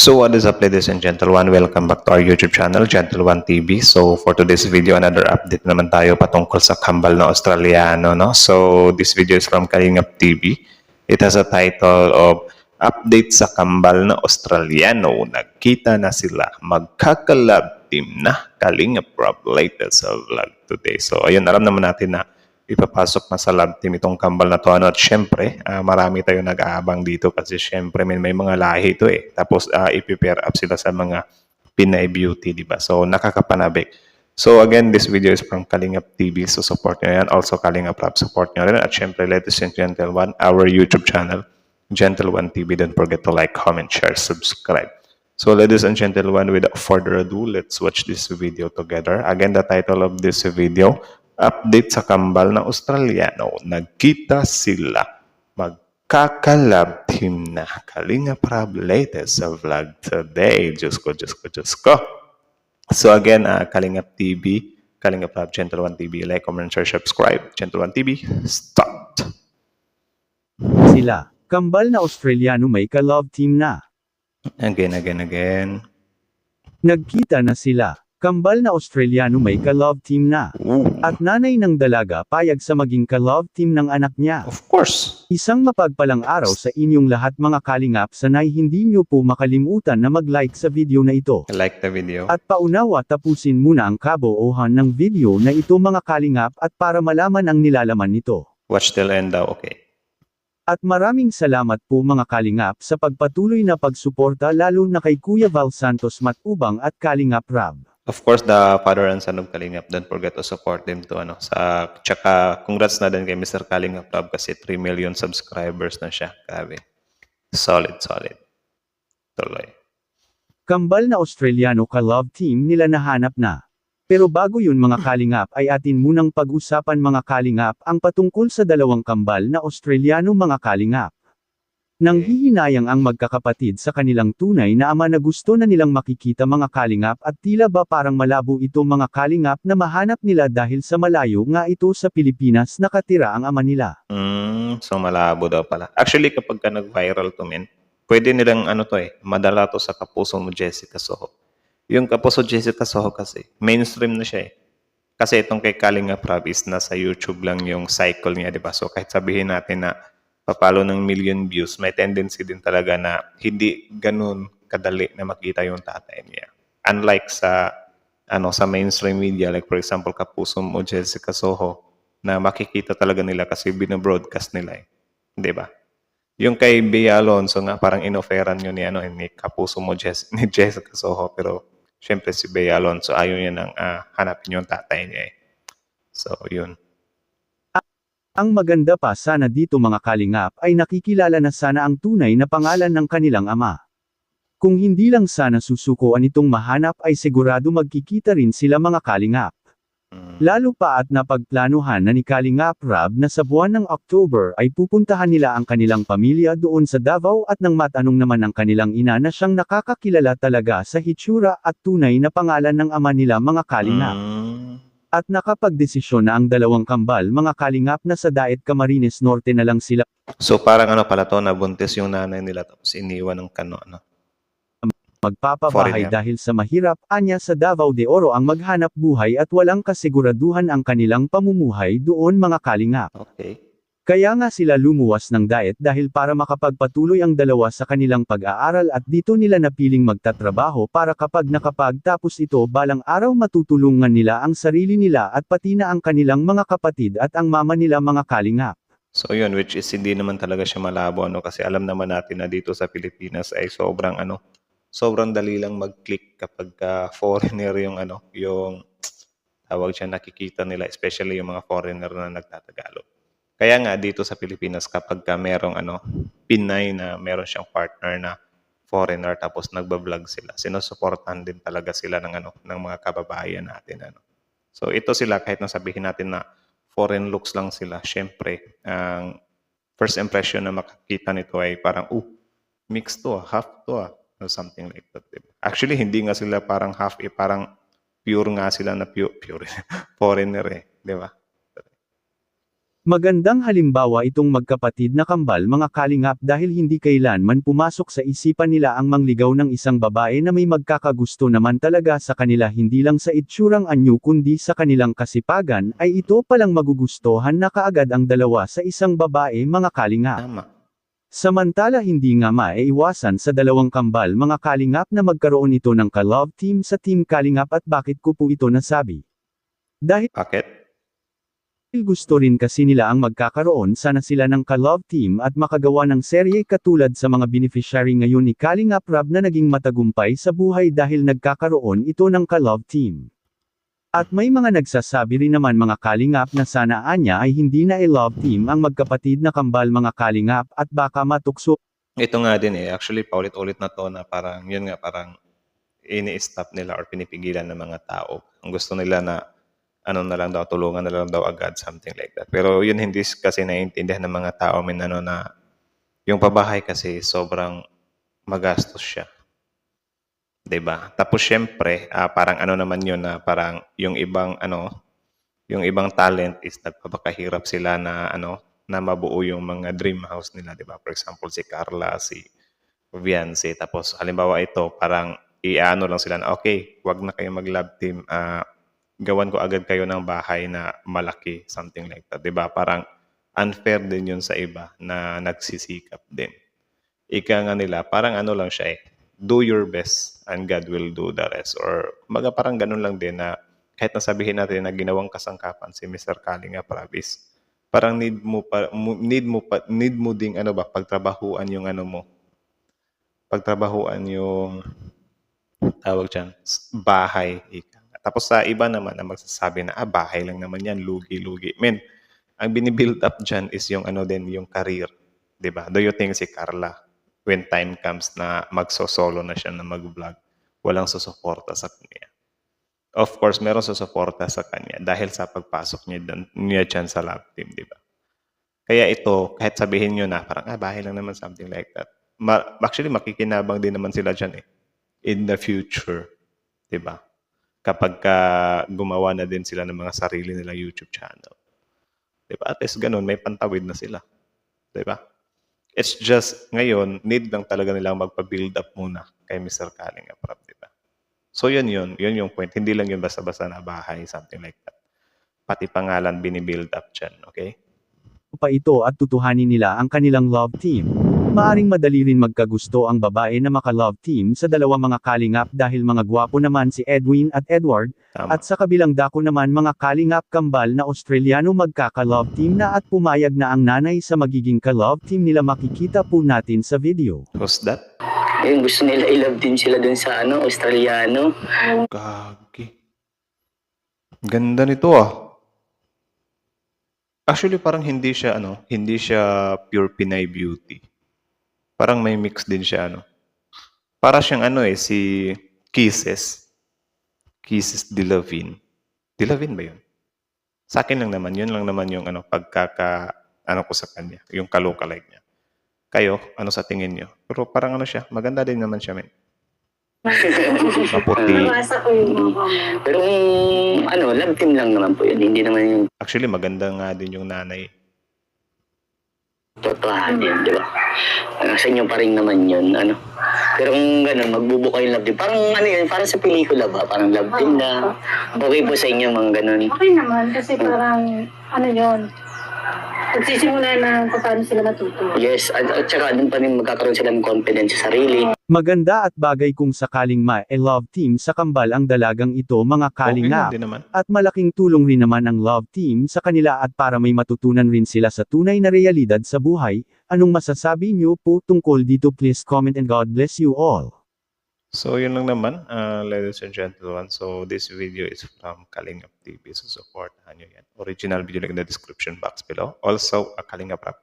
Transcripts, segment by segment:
So what is up, ladies and gentlemen? Welcome back to our YouTube channel, Gentle One TV. So for today's video, another update naman tayo patungkol sa kambal na Australiano, no? So this video is from Kalingap TV. It has a title of Update sa kambal na Australiano. Nagkita na sila. Magkakalab team na. Kalingap Rob latest vlog today. So ayun, alam naman natin na ipapasok na sa lab team itong kambal na to. Ano? At syempre, marami tayo nag-aabang dito kasi syempre may mga lahi ito eh. Tapos i-prepare up sila sa mga Pinay Beauty, di ba? So nakakapanabik. So again, this video is from Kalingap TV. So support nyo yan. Also Kalingap Rap, support nyo rin. At syempre, ladies and gentlemen, our YouTube channel, Gentle One TV. Don't forget to like, comment, share, subscribe. So ladies and gentlemen, without further ado, let's watch this video together. Again, the title of this video, Update sa kambal na Australiano. Nagkita sila. Magkakalab team na. Kalingap Rab latest sa vlog today. Diyos ko, Diyos ko, Diyos ko. So again, Kalingap TV, Kalingap Rab, Gentle One TV. Like, comment, share, subscribe. Gentle One TV, start. Sila, kambal na Australiano may ka-love team na. Again. Nagkita na sila, kambal na Australiano may ka-love team na. At nanay ng dalaga payag sa maging ka-love team ng anak niya. Of course. Isang mapagpalang araw sa inyong lahat mga kalingap, sanay hindi nyo po makalimutan na mag-like sa video na ito. I like the video. At paunawa tapusin muna ang kabuuhan ng video na ito mga kalingap at para malaman ang nilalaman nito. Watch till end daw, okay. At maraming salamat po mga kalingap sa pagpatuloy na pagsuporta lalo na kay Kuya Val Santos Matubang at Kalingap Rab. Of course, the father and son of Kalingap, don't forget to support them to tsaka congrats na din kay Mr. Kalingap Rab kasi 3 million subscribers na siya. Grabe. Solid. Tuloy. Kambal na Australiano ka-love team nila nahanap na. Pero bago yun mga kalingap ay atin munang pag-usapan mga kalingap ang patungkol sa dalawang kambal na Australiano mga kalingap. Nanghihinayang ang magkakapatid sa kanilang tunay na ama na gusto na nilang makikita mga kalingap at tila ba parang malabo ito mga kalingap na mahanap nila dahil sa malayo nga ito sa Pilipinas nakatira ang ama nila. So malabo daw pala. Actually, kapag ka nag-viral to men, pwede nilang madala to sa Kapuso Mo Jessica Soho. Yung Kapuso Jessica Soho kasi, mainstream na siya eh. Kasi itong kay Kalingap Rab is nasa YouTube lang yung cycle niya, di ba? So kahit sabihin natin na papalo ng million views, may tendency din talaga na hindi ganun kadali na makita yung tatay niya. Unlike sa mainstream media, like for example, Kapuso Mo Jessica Soho, na makikita talaga nila kasi binobroadcast nila eh. Di ba? Yung kay Bea Alonso nga, parang inoferan yun ni Kapuso Mo ni Jessica Soho, pero syempre si Bea Alonso, ayaw niya nang hanapin yung tatay niya eh. So, yun. Ang maganda pa sana dito mga kalingap ay nakikilala na sana ang tunay na pangalan ng kanilang ama. Kung hindi lang sana susukuan itong mahanap ay sigurado magkikita rin sila mga kalingap. Lalo pa at napagplanuhan na ni Kalingap Rab na sa buwan ng October ay pupuntahan nila ang kanilang pamilya doon sa Davao at nang matanong naman ang kanilang ina na siyang nakakakilala talaga sa hitsura at tunay na pangalan ng ama nila mga kalingap. At nakapagdesisyon na ang dalawang kambal mga kalingap na sa Daet Camarines Norte na lang sila. So, parang pala to, nabuntis yung nanay nila tapos iniwan ng Magpapabahay foreigner. dahil sa mahirap, anya sa Davao de Oro ang maghanap buhay at walang kasiguraduhan ang kanilang pamumuhay doon mga kalingap. Okay. Kaya nga sila lumuwas ng Daet dahil para makapagpatuloy ang dalawa sa kanilang pag-aaral at dito nila napiling magtatrabaho para kapag nakapagtapos ito balang araw matutulungan nila ang sarili nila at pati na ang kanilang mga kapatid at ang mama nila mga kalingap. So, yun, which is hindi naman talaga siya malabo, kasi alam naman natin na dito sa Pilipinas ay sobrang dali lang mag-click kapag foreigner yung yung tawag siya, nakikita nila, especially yung mga foreigner na nagtatagalog. Kaya nga dito sa Pilipinas kapag merong Pinay na meron siyang partner na foreigner tapos nagba-vlog sila, sinusuportahan din talaga sila ng mga kababayan natin So ito sila kahit nasabihin natin na foreign looks lang sila, syempre ang first impression na makakita nito ay parang mixed to, half to or something like that. Diba? Actually, hindi nga sila parang half parang pure nga sila na pure foreigner eh, di ba? Magandang halimbawa itong magkapatid na kambal mga kalingap dahil hindi kailanman pumasok sa isipan nila ang mangligaw ng isang babae na may magkakagusto naman talaga sa kanila hindi lang sa itsurang anyo kundi sa kanilang kasipagan ay ito palang magugustuhan na kaagad ang dalawa sa isang babae mga kalingap. Tama. Samantala hindi nga maiiwasan sa dalawang kambal mga kalingap na magkaroon ito ng ka-love team sa Team Kalingap at bakit ko po ito nasabi? Dahil Bakit? gusto rin kasi nila ang magkakaroon sana sila ng ka-love team at makagawa ng serye katulad sa mga beneficiary ngayon ni Kalingap Rab na naging matagumpay sa buhay dahil nagkakaroon ito ng ka-love team. At may mga nagsasabi rin naman mga Kalingap na sana anya ay hindi na i-love team ang magkapatid na kambal mga Kalingap at baka matukso. Ito nga din eh. Actually, paulit-ulit na to na parang, yun nga, parang ini-stop nila or pinipigilan ng mga tao. Ang gusto nila na ano na lang daw, tulungan na lang daw agad, something like that. Pero yun hindi kasi naiintindihan ng mga tao na yung pabahay kasi sobrang magastos siya. 'Di ba? Tapos syempre, parang ano naman yun na parang yung ibang talent is nagpapakahirap sila na mabuo yung mga dream house nila, 'di ba? For example, si Carla, si Viancy. Tapos halimbawa ito, parang iano lang sila na, okay, wag na kayo mag-love team. Gawan ko agad kayo ng bahay na malaki, something like that. 'Di ba? Parang unfair din yun sa iba na nagsisikap din. Ika nga nila, parang ano lang siya eh, do your best and God will do the rest. Or kumbaga parang ganun lang din na kahit nasabihin natin na ginawang kasangkapan si Mr. Kalinga Pravis, parang need mo ding pagtrabahuan yung pagtrabahuan yung tawag diyan, bahay. Ika. Tapos sa iba naman na magsasabi na bahay lang naman yan, lugi-lugi. Men, ang binibuild up diyan is yung yung career, 'di ba? Do you think si Carla when time comes na magso-solo na siya na mag-vlog, walang susuporta sa kanya? Of course, meron susuporta sa kanya dahil sa pagpasok niya dyan sa love team, 'di ba? Kaya ito, kahit sabihin niyo na parang bahay lang naman, something like that. Actually makikinabang din naman sila diyan eh in the future, 'di ba? Kapagka gumawa na din sila ng mga sarili nilang YouTube channel. 'Di ba? At least ganun, may pantawid na sila. 'Di ba? It's just, ngayon, need lang talaga nilang magpa-build up muna kay Mr. Kalinga Prab, 'di ba? So yun yung point. Hindi lang yun basta-basta na bahay, something like that. Pati pangalan bini-build up dyan, okay? Pa ito at tutuhanin nila ang kanilang love team. Maaring madali rin magkagusto ang babae na maka-love team sa dalawang mga kalingap dahil mga gwapo naman si Edwin at Edward, Tama. at sa kabilang dako naman mga kalingap kambal na Australiano magkaka-love team na at pumayag na ang nanay sa magiging ka-love team nila makikita po natin sa video. Who's that? Ayun, gusto nila i-love din sila dun sa Australiano. Gagi. Ganda nito ah. Actually, parang hindi siya pure Pinay beauty. Parang may mix din siya, Para siyang si Kisses. Kisses Dilavin. Dilavin ba yun? Sa akin lang naman, yun lang naman yung ko sa kanya, yung ka-lookalike niya. Kayo, ano sa tingin niyo? Pero parang siya, maganda din naman siya, men. Maputi. Nabasa ko yung mga comment. Pero love team lang naman po yun. Hindi naman yung Actually, maganda nga din yung nanay. totohanan yun, di ba? Sa inyo pa rin naman yun, Pero kung gano'n, magbubuka yung love team. Parang yun, parang sa pelikula ba? Parang love team na. Okay po sa inyo, mga gano'n. Okay naman kasi parang yun. Pagsisimula na kung paano sila matuto. Yes, at saka doon pa rin magkakaroon sila ng confidence sa sarili. Maganda at bagay kung sakaling ma-love team sa kambal ang dalagang ito mga kalingap. Okay din naman. At malaking tulong rin naman ang love team sa kanila at para may matutunan rin sila sa tunay na realidad sa buhay. Anong masasabi niyo po tungkol dito? Please comment and God bless you all. So, yun lang naman, ladies and gentlemen. So, this video is from Kalingap TV. So, supportahan nyo yan. Original video link in the description box below. Also, Kalingap Rap.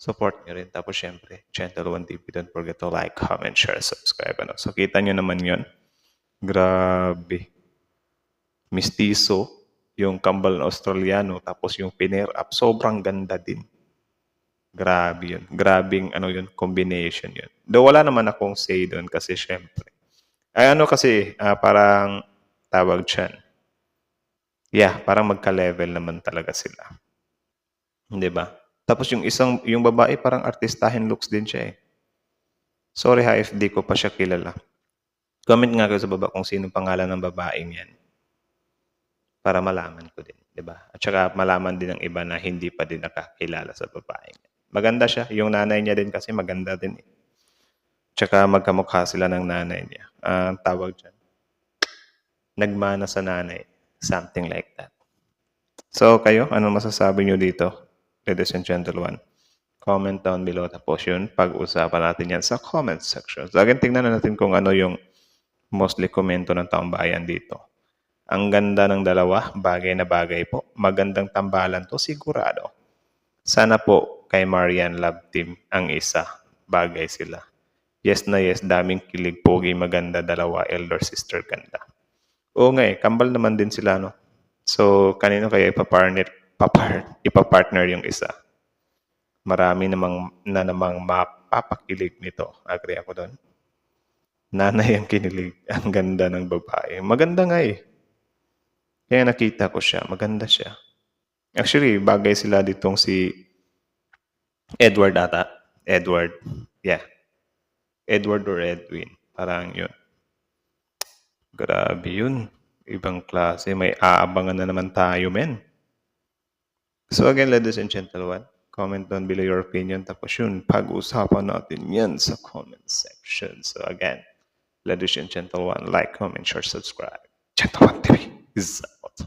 Support nyo rin. Tapos, syempre, Gentle One TV. Don't forget to like, comment, share, subscribe. So, kita nyo naman yun. Grabe. Mistiso. Yung kambal na Australiano. Tapos, yung pair up. Sobrang ganda din. Grabe yun. Grabing combination yun. Though wala naman akong say doon kasi syempre. Ay parang tawag dyan. Yeah, parang magka-level naman talaga sila. 'Di ba? Tapos yung babae parang artistahin looks din siya, eh. Sorry ha if di ko pa siya kilala. Comment nga kayo sa baba kung sinong pangalan ng babaeng 'yan, para malaman ko din, 'di ba? At saka malaman din ng iba na hindi pa din nakakilala sa babaeng 'yan. Maganda siya, yung nanay niya din kasi maganda din, eh. Tsaka magkamukha sila ng nanay niya. Tawag diyan, nagmana sa nanay, something like that. So kayo, anong masasabi niyo dito, ladies and gentlemen? Comment down below, tapos yun, pag-usapan natin yan sa comment section. So again, tingnan na natin kung ano yung mostly komento ng taong bayan dito. Ang ganda ng dalawa, bagay na bagay po. Magandang tambalan to, sigurado. Sana po kay Marian Love Team ang isa. Bagay sila. Yes na yes, daming kilig, pogi, maganda, dalawa, elder sister, ganda. Oo nga eh, kambal naman din sila, no? So, kanino kaya ipapartner yung isa? Marami namang mapapakilig nito. Agree ako doon. Nanay ang kinilig. Ang ganda ng babae. Maganda nga eh. Kaya nakita ko siya. Maganda siya. Actually, bagay sila ditong si Edward ata. Edward. Yeah. Edward or Edwin. Parang yun. Grabe yun. Ibang klase. May aabangan na naman tayo, men. So again, ladies and gentlemen, comment down below your opinion. Tapos yun, pag-usapan natin yan sa comment section. So again, ladies and gentlemen, like, comment, share, subscribe. Gentleman TV is out.